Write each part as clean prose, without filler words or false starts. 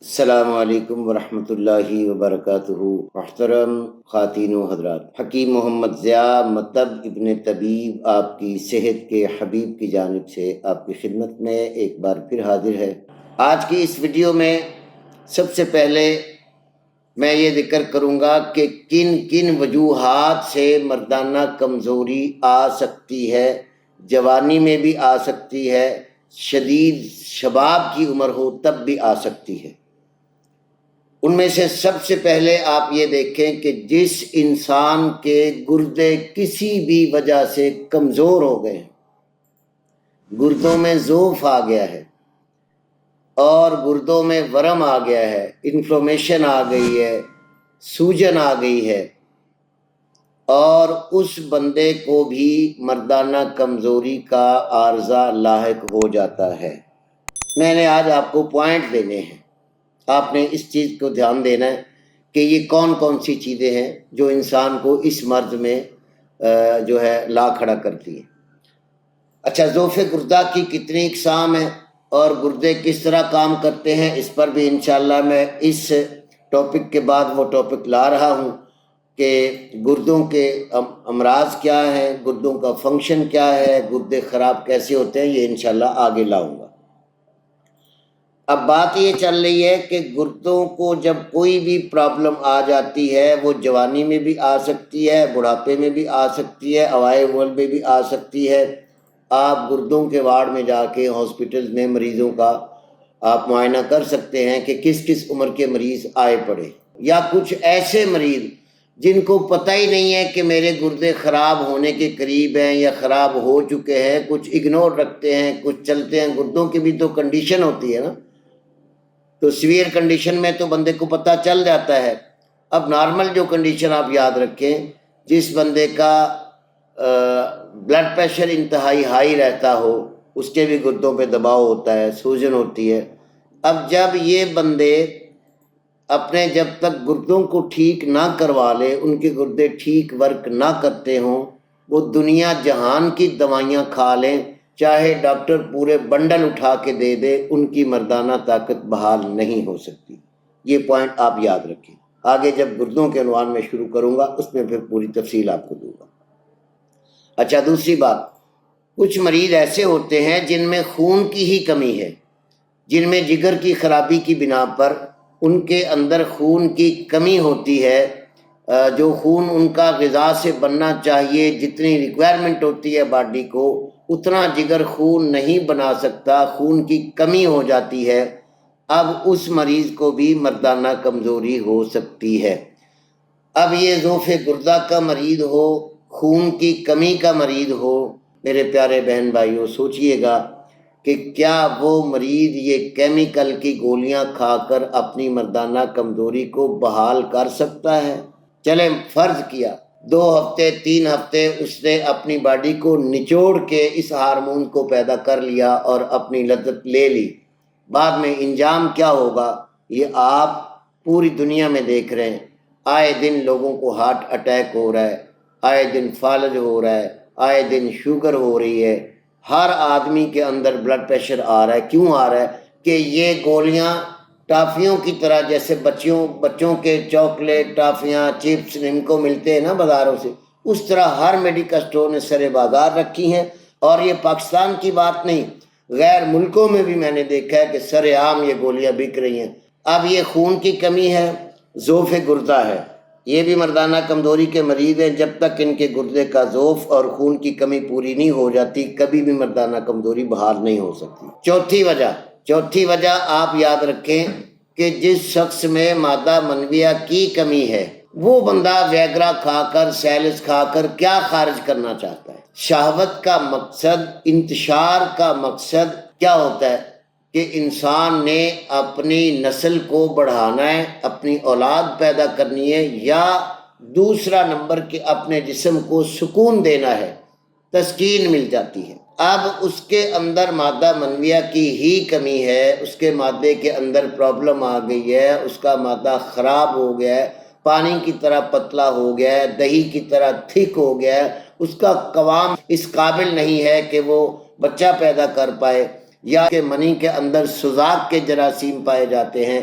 السلام علیکم ورحمۃ اللہ وبرکاتہ۔ محترم خواتین و حضرات، حکیم محمد ضیاء مطب ابن طبیب آپ کی صحت کے حبیب کی جانب سے آپ کی خدمت میں ایک بار پھر حاضر ہے۔ آج کی اس ویڈیو میں سب سے پہلے میں یہ ذکر کروں گا کہ کن کن وجوہات سے مردانہ کمزوری آ سکتی ہے، جوانی میں بھی آ سکتی ہے، شدید شباب کی عمر ہو تب بھی آ سکتی ہے۔ ان میں سے سب سے پہلے آپ یہ دیکھیں کہ جس انسان کے گردے کسی بھی وجہ سے کمزور ہو گئے ہیں، گردوں میں ضعف آ گیا ہے اور گردوں میں ورم آ گیا ہے، انفلمیشن آ گئی ہے، سوجن آ گئی ہے، اور اس بندے کو بھی مردانہ کمزوری کا عارضہ لاحق ہو جاتا ہے۔ میں نے آج آپ کو پوائنٹ دینے ہیں، آپ نے اس چیز کو دھیان دینا ہے کہ یہ کون کون سی چیزیں ہیں جو انسان کو اس مرض میں جو ہے لا کھڑا کرتی ہیں۔ اچھا، ضعف گردہ کی کتنی اقسام ہیں اور گردے کس طرح کام کرتے ہیں، اس پر بھی انشاءاللہ میں اس ٹاپک کے بعد وہ ٹاپک لا رہا ہوں کہ گردوں کے امراض کیا ہیں، گردوں کا فنکشن کیا ہے، گردے خراب کیسے ہوتے ہیں، یہ انشاءاللہ آگے لاؤں گا۔ اب بات یہ چل رہی ہے کہ گردوں کو جب کوئی بھی پرابلم آ جاتی ہے، وہ جوانی میں بھی آ سکتی ہے، بڑھاپے میں بھی آ سکتی ہے، اوائے اول میں بھی آ سکتی ہے۔ آپ گردوں کے وارڈ میں جا کے ہاسپٹل میں مریضوں کا آپ معائنہ کر سکتے ہیں کہ کس کس عمر کے مریض آئے پڑے، یا کچھ ایسے مریض جن کو پتہ ہی نہیں ہے کہ میرے گردے خراب ہونے کے قریب ہیں یا خراب ہو چکے ہیں، کچھ اگنور رکھتے ہیں، کچھ چلتے ہیں۔ گردوں کی بھی تو کنڈیشن ہوتی ہے نا، تو سیویئر کنڈیشن میں تو بندے کو پتہ چل جاتا ہے۔ اب نارمل جو کنڈیشن آپ یاد رکھیں، جس بندے کا بلڈ پریشر انتہائی ہائی رہتا ہو، اس کے بھی گردوں پہ دباؤ ہوتا ہے، سوجن ہوتی ہے۔ اب جب یہ بندے اپنے جب تک گردوں کو ٹھیک نہ کروا لے، ان کے گردے ٹھیک ورک نہ کرتے ہوں، وہ دنیا جہان کی دوائیاں کھا لیں، چاہے ڈاکٹر پورے بنڈل اٹھا کے دے دے، ان کی مردانہ طاقت بحال نہیں ہو سکتی۔ یہ پوائنٹ آپ یاد رکھیں۔ آگے جب گردوں کے عنوان میں شروع کروں گا، اس میں پھر پوری تفصیل آپ کو دوں گا۔ اچھا، دوسری بات، کچھ مریض ایسے ہوتے ہیں جن میں خون کی ہی کمی ہے، جن میں جگر کی خرابی کی بنا پر ان کے اندر خون کی کمی ہوتی ہے، جو خون ان کا غذا سے بننا چاہیے، جتنی ریکوائرمنٹ ہوتی ہے باڈی کو، اتنا جگر خون نہیں بنا سکتا، خون کی کمی ہو جاتی ہے۔ اب اس مریض کو بھی مردانہ کمزوری ہو سکتی ہے۔ اب یہ ضعف گردہ کا مریض ہو، خون کی کمی کا مریض ہو، میرے پیارے بہن بھائیوں، سوچئے گا کہ کیا وہ مریض یہ کیمیکل کی گولیاں کھا کر اپنی مردانہ کمزوری کو بحال کر سکتا ہے؟ چلیں فرض کیا 2 ہفتے 3 ہفتے اس نے اپنی باڈی کو نچوڑ کے اس ہارمون کو پیدا کر لیا اور اپنی لذت لے لی، بعد میں انجام کیا ہوگا یہ آپ پوری دنیا میں دیکھ رہے ہیں۔ آئے دن لوگوں کو ہارٹ اٹیک ہو رہا ہے، آئے دن فالج ہو رہا ہے، آئے دن شوگر ہو رہی ہے، ہر آدمی کے اندر بلڈ پریشر آ رہا ہے۔ کیوں آ رہا ہے؟ کہ یہ گولیاں ٹافیوں کی طرح، جیسے بچوں کے چاکلیٹ، ٹافیاں، چپس ان کو ملتے ہیں نا بازاروں سے، اس طرح ہر میڈیکل اسٹور نے سرے بازار رکھی ہیں۔ اور یہ پاکستان کی بات نہیں، غیر ملکوں میں بھی میں نے دیکھا ہے کہ سرے عام یہ گولیاں بک رہی ہیں۔ اب یہ خون کی کمی ہے، ضعف گردہ ہے، یہ بھی مردانہ کمزوری کے مریض ہیں۔ جب تک ان کے گردے کا ضعف اور خون کی کمی پوری نہیں ہو جاتی، کبھی بھی مردانہ کمزوری بحال نہیں ہو سکتی۔ چوتھی وجہ آپ یاد رکھیں کہ جس شخص میں مادہ منویہ کی کمی ہے، وہ بندہ ویگرا کھا کر، سیلس کھا کر کیا خارج کرنا چاہتا ہے؟ شہوت کا مقصد، انتشار کا مقصد کیا ہوتا ہے؟ کہ انسان نے اپنی نسل کو بڑھانا ہے، اپنی اولاد پیدا کرنی ہے، یا دوسرا نمبر کہ اپنے جسم کو سکون دینا ہے، تسکین مل جاتی ہے۔ اب اس کے اندر مادہ منویہ کی ہی کمی ہے، اس کے مادے کے اندر پرابلم آ گئی ہے، اس کا مادہ خراب ہو گیا ہے، پانی کی طرح پتلا ہو گیا ہے، دہی کی طرح تھک ہو گیا ہے، اس کا قوام اس قابل نہیں ہے کہ وہ بچہ پیدا کر پائے، یا کہ منی کے اندر سوزاک کے جراثیم پائے جاتے ہیں۔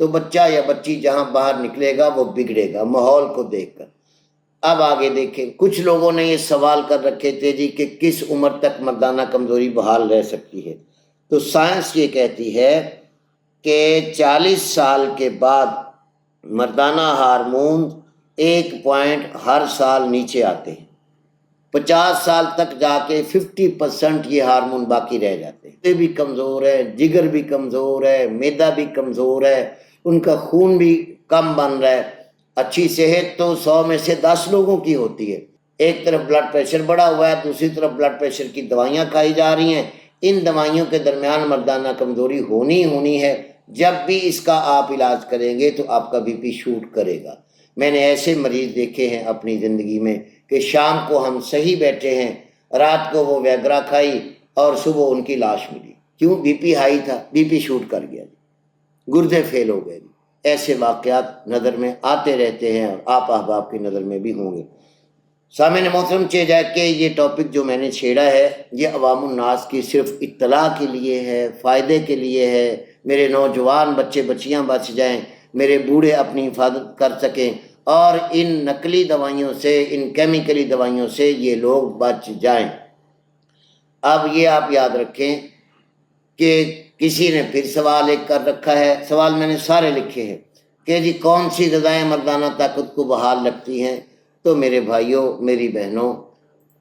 تو بچہ یا بچی جہاں باہر نکلے گا وہ بگڑے گا ماحول کو دیکھ کر۔ اب آگے دیکھیں، کچھ لوگوں نے یہ سوال کر رکھے تھے جی کہ کس عمر تک مردانہ کمزوری بحال رہ سکتی ہے، تو سائنس یہ کہتی ہے کہ 40 سال کے بعد مردانہ ہارمون 1 ہر سال نیچے آتے ہیں، 50 سال تک جا کے 50% یہ ہارمون باقی رہ جاتے ہیں۔ دل بھی کمزور ہے، جگر بھی کمزور ہے، معدہ بھی کمزور ہے، ان کا خون بھی کم بن رہا ہے۔ اچھی صحت تو 100 میں سے 10 لوگوں کی ہوتی ہے، ایک طرف بلڈ پریشر بڑھا ہوا ہے، دوسری طرف بلڈ پریشر کی دوائیاں کھائی جا رہی ہیں، ان دوائیوں کے درمیان مردانہ کمزوری ہونی ہے۔ جب بھی اس کا آپ علاج کریں گے تو آپ کا بی پی شوٹ کرے گا۔ میں نے ایسے مریض دیکھے ہیں اپنی زندگی میں کہ شام کو ہم صحیح بیٹھے ہیں، رات کو وہ ویگرا کھائی اور صبح ان کی لاش ملی، کیوں؟ بی پی ہائی تھا، بی پی شوٹ کر گیا، گردے فیل ہو گئے۔ ایسے واقعات نظر میں آتے رہتے ہیں اور آپ احباب کی نظر میں بھی ہوں گے۔ سامعین محترم، کہ یہ ٹاپک جو میں نے چھیڑا ہے یہ عوام الناس کی صرف اطلاع کے لیے ہے، فائدے کے لیے ہے، میرے نوجوان بچے بچیاں بچ جائیں، میرے بوڑھے اپنی حفاظت کر سکیں اور ان نقلی دوائیوں سے، ان کیمیکلی دوائیوں سے یہ لوگ بچ جائیں۔ اب یہ آپ یاد رکھیں کہ کسی نے پھر سوال ایک کر رکھا ہے، سوال میں نے سارے لکھے ہیں کہ جی کون سی غذائیں مردانہ طاقت کو بحال رکھتی ہیں؟ تو میرے بھائیوں، میری بہنوں،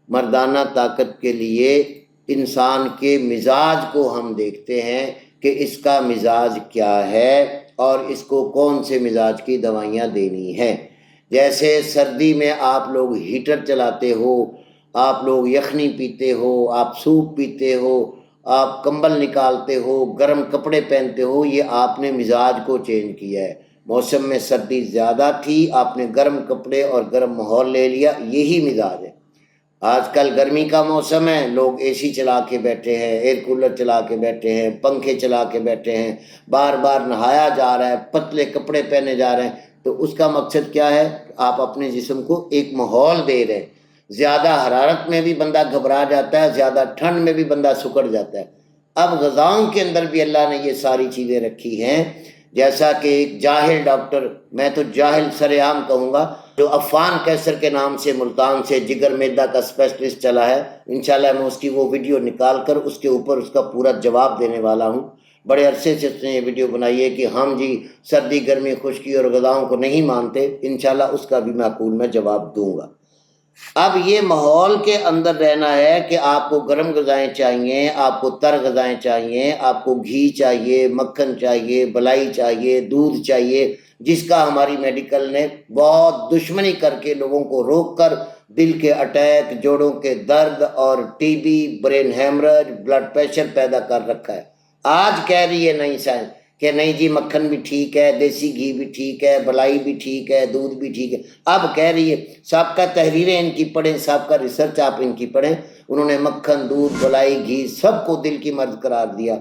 مردانہ طاقت کے لیے انسان کے مزاج کو ہم دیکھتے ہیں کہ اس کا مزاج کیا ہے اور اس کو کون سے مزاج کی دوائیاں دینی ہیں۔ جیسے سردی میں آپ لوگ ہیٹر چلاتے ہو، آپ لوگ یخنی پیتے ہو، آپ سوپ پیتے ہو، آپ کمبل نکالتے ہو، گرم کپڑے پہنتے ہو، یہ آپ نے مزاج کو چینج کیا ہے۔ موسم میں سردی زیادہ تھی، آپ نے گرم کپڑے اور گرم ماحول لے لیا، یہی مزاج ہے۔ آج کل گرمی کا موسم ہے، لوگ اے سی چلا کے بیٹھے ہیں، ایئر کولر چلا کے بیٹھے ہیں، پنکھے چلا کے بیٹھے ہیں، بار بار نہایا جا رہا ہے، پتلے کپڑے پہنے جا رہے ہیں۔ تو اس کا مقصد کیا ہے؟ آپ اپنے جسم کو ایک ماحول دے رہے ہیں۔ زیادہ حرارت میں بھی بندہ گھبرا جاتا ہے، زیادہ ٹھنڈ میں بھی بندہ سکڑ جاتا ہے۔ اب غذاؤں کے اندر بھی اللہ نے یہ ساری چیزیں رکھی ہیں، جیسا کہ ایک جاہل ڈاکٹر، میں تو جاہل سر عام کہوں گا، جو عفان کیسر کے نام سے ملتان سے جگر میدہ کا اسپیشلسٹ چلا ہے، انشاءاللہ میں اس کی وہ ویڈیو نکال کر اس کے اوپر اس کا پورا جواب دینے والا ہوں۔ بڑے عرصے سے اس نے یہ ویڈیو بنائی ہے کہ ہم جی سردی گرمی خشکی اور غذاؤں کو نہیں مانتے، انشاءاللہ اس کا بھی معقول میں جواب دوں گا۔ اب یہ ماحول کے اندر رہنا ہے کہ آپ کو گرم غذائیں چاہیے، آپ کو تر غذائیں چاہیے، آپ کو گھی چاہیے، مکھن چاہیے، بلائی چاہیے، دودھ چاہیے، جس کا ہماری میڈیکل نے بہت دشمنی کر کے لوگوں کو روک کر دل کے اٹیک، جوڑوں کے درد اور T B, brain haemorrhage, blood pressure پیدا کر رکھا ہے۔ آج کہہ رہی ہے نئی سائنس کہ نہیں جی مکھن بھی ٹھیک ہے، دیسی گھی بھی ٹھیک ہے، بلائی بھی ٹھیک ہے، دودھ بھی ٹھیک ہے۔ اب کہہ رہی ہے، سابقہ تحریریں ان کی پڑھیں، سابقہ ریسرچ آپ ان کی پڑھیں، انہوں نے مکھن، دودھ، بلائی، گھی سب کو دل کی مرض قرار دیا۔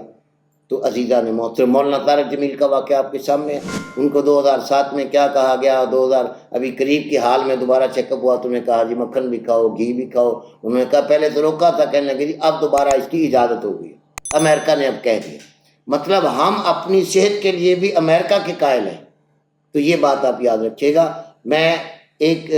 تو عزیزہ نے محترم، مولانا طارق جمیل کا واقعہ آپ کے سامنے ہے، ان کو 2007 میں کیا کہا گیا، 2000 ابھی قریب کے حال میں دوبارہ چیک اپ ہوا تو انہیں کہا جی مکھن بھی کھاؤ، گھی بھی کھاؤ۔ انہوں نے کہا پہلے تو روکا تھا، کہنے لگے جی اب دوبارہ اس کی اجازت ہو گئی، امریکہ نے اب کہہ دیا۔ مطلب ہم اپنی صحت کے لیے بھی امریکہ کے قائل ہیں۔ تو یہ بات آپ یاد رکھیے گا، میں ایک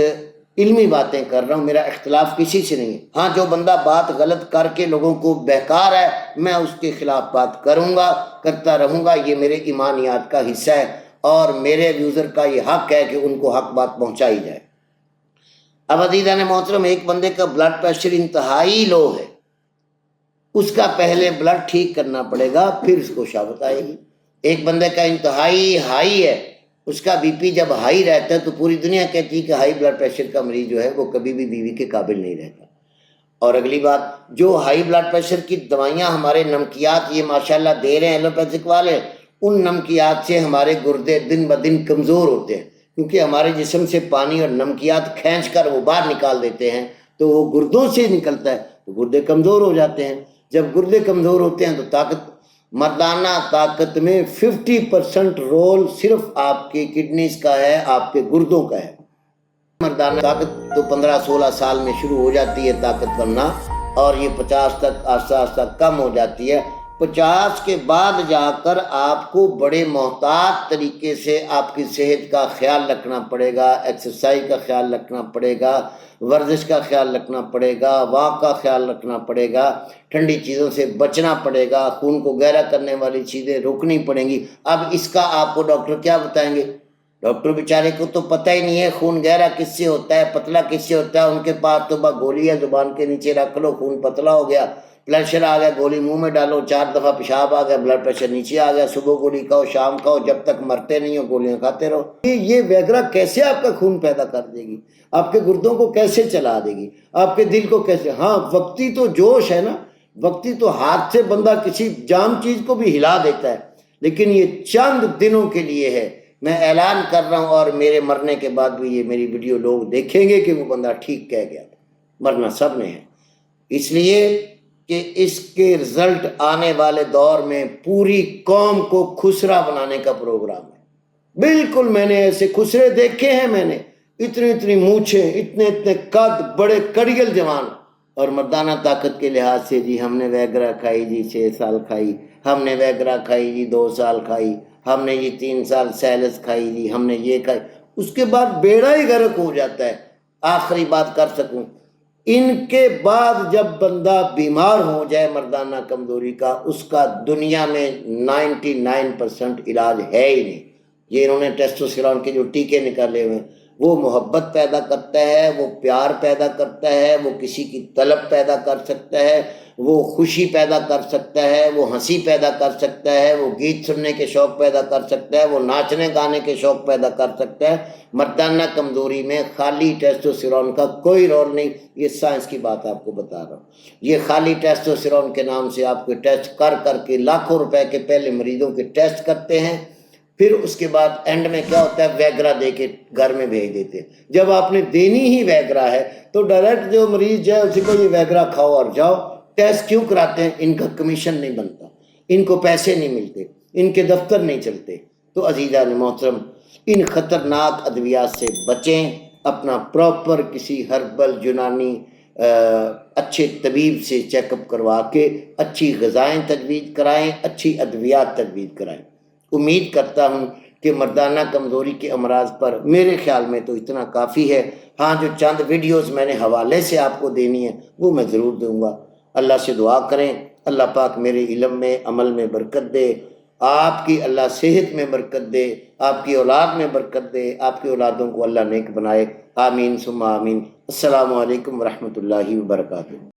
علمی باتیں کر رہا ہوں، میرا اختلاف کسی سے نہیں ہے۔ ہاں جو بندہ بات غلط کر کے لوگوں کو بہکا رہا ہے، میں اس کے خلاف بات کروں گا، کرتا رہوں گا، یہ میرے ایمانیات کا حصہ ہے اور میرے یوزر کا یہ حق ہے کہ ان کو حق بات پہنچائی جائے۔ اب عزیزان محترم، ایک بندے کا بلڈ پریشر انتہائی لو ہے، اس کا پہلے بلڈ ٹھیک کرنا پڑے گا، پھر اس کو شہوت آئے گی۔ ایک بندے کا انتہائی ہائی ہے، اس کا بی پی جب ہائی رہتا ہے تو پوری دنیا کہتی ہے کہ ہائی بلڈ پریشر کا مریض جو ہے وہ کبھی بھی بیوی کے قابل نہیں رہتا۔ اور اگلی بات، جو ہائی بلڈ پریشر کی دوائیاں ہمارے نمکیات یہ ماشاءاللہ دے رہے ہیں ایلوپیتھک والے، ان نمکیات سے ہمارے گردے دن بدن کمزور ہوتے ہیں، کیونکہ ہمارے جسم سے پانی اور نمکیات کھینچ کر وہ باہر نکال دیتے ہیں، تو وہ گردوں سے نکلتا ہے تو گردے کمزور ہو جاتے ہیں۔ جب گردے کمزور ہوتے ہیں تو طاقت، مردانہ طاقت میں 50% رول صرف آپ کی کڈنیز کا ہے، آپ کے گردوں کا ہے۔ مردانہ طاقت تو 15-16 سال میں شروع ہو جاتی ہے طاقت بننا، اور یہ 50 تک آہستہ آہستہ کم ہو جاتی ہے۔ 50 کے بعد جا کر آپ کو بڑے محتاط طریقے سے آپ کی صحت کا خیال رکھنا پڑے گا، ایکسرسائز کا خیال رکھنا پڑے گا، ورزش کا خیال رکھنا پڑے گا، واک کا خیال رکھنا پڑے گا، ٹھنڈی چیزوں سے بچنا پڑے گا، خون کو گہرا کرنے والی چیزیں روکنی پڑیں گی۔ اب اس کا آپ کو ڈاکٹر کیا بتائیں گے؟ ڈاکٹر بیچارے کو تو پتہ ہی نہیں ہے خون گہرا کس سے ہوتا ہے، پتلا کس سے ہوتا ہے۔ ان کے پاس تو بس گولی ہے، زبان کے نیچے رکھ لو، خون پتلا ہو گیا، پریشر آ گیا، گولی منہ میں ڈالو، 4 دفعہ پیشاب آ گیا، بلڈ پریشر نیچے آ گیا، صبح گولی کھاؤ، شام کھاؤ، جب تک مرتے نہیں ہو گولیاں کھاتے رہو۔ یہ ویگرا کیسے آپ کا خون پیدا کر دے گی؟ آپ کے گردوں کو کیسے چلا دے گی؟ آپ کے دل کو کیسے؟ ہاں وقتی تو جوش ہے نا، وقتی تو ہاتھ سے بندہ کسی جام چیز کو بھی ہلا دیتا ہے، لیکن یہ چند دنوں کے لیے ہے۔ میں اعلان کر رہا ہوں، اور میرے مرنے کے بعد بھی یہ میری ویڈیو لوگ دیکھیں گے کہ وہ بندہ ٹھیک کہہ گیا تھا، مرنا سب نے ہے۔ اس لیے کہ اس کے رزلٹ آنے والے دور میں پوری قوم کو خسرا بنانے کا پروگرام ہے۔ بالکل میں نے ایسے خسرے دیکھے ہیں، میں نے اتنی اتنی مونچھیں، اتنے اتنے قد، بڑے کڑیل جوان، اور مردانہ طاقت کے لحاظ سے جی ہم نے ویگرا کھائی جی 6 سال کھائی، ہم نے ویگرا کھائی جی 2 سال کھائی، ہم نے یہ 3 سال سیلس کھائی جی، ہم نے یہ کھائی، اس کے بعد بیڑا ہی غرق ہو جاتا ہے۔ آخری بات کر سکوں، ان کے بعد جب بندہ بیمار ہو جائے مردانہ کمزوری کا، اس کا دنیا میں 99% علاج ہے ہی نہیں۔ یہ انہوں نے ٹیسٹوسٹیرون کے جو ٹیکے نکالے ہوئے ہیں، وہ محبت پیدا کرتا ہے، وہ پیار پیدا کرتا ہے، وہ کسی کی طلب پیدا کر سکتا ہے، وہ خوشی پیدا کر سکتا ہے، وہ ہنسی پیدا کر سکتا ہے، وہ گیت سننے کے شوق پیدا کر سکتا ہے، وہ ناچنے گانے کے شوق پیدا کر سکتا ہے۔ مردانہ کمزوری میں خالی ٹیسٹوسٹیرون کا کوئی رول نہیں، یہ سائنس کی بات آپ کو بتا رہا ہوں۔ یہ خالی ٹیسٹوسٹیرون کے نام سے آپ کے ٹیسٹ کر کر کے لاکھوں روپے کے پہلے مریضوں کے ٹیسٹ کرتے ہیں، پھر اس کے بعد اینڈ میں کیا ہوتا ہے، ویگرا دے کے گھر میں بھیج دیتے ہیں۔ جب آپ نے دینی ہی ویگرا ہے تو ڈائریکٹ جو مریض جائے اسی کو یہ ویگرا کھاؤ اور جاؤ۔ ٹیسٹ کیوں کراتے ہیں؟ ان کا کمیشن نہیں بنتا، ان کو پیسے نہیں ملتے، ان کے دفتر نہیں چلتے۔ تو عزیزان محترم، ان خطرناک ادویات سے بچیں، اپنا پراپر کسی ہربل یونانی اچھے طبیب سے چیک اپ کروا کے اچھی غذائیں تجویز کرائیں، اچھی ادویات تجویز کرائیں۔ امید کرتا ہوں کہ مردانہ کمزوری کے امراض پر میرے خیال میں تو اتنا کافی ہے۔ ہاں جو چند ویڈیوز میں نے حوالے سے آپ کو دینی ہے وہ میں ضرور دوں گا۔ اللہ سے دعا کریں، اللہ پاک میرے علم میں، عمل میں برکت دے، آپ کی اللہ صحت میں برکت دے، آپ کی اولاد میں برکت دے، آپ کی اولادوں کو اللہ نیک بنائے، آمین ثم آمین۔ السلام علیکم ورحمۃ اللہ وبرکاتہ۔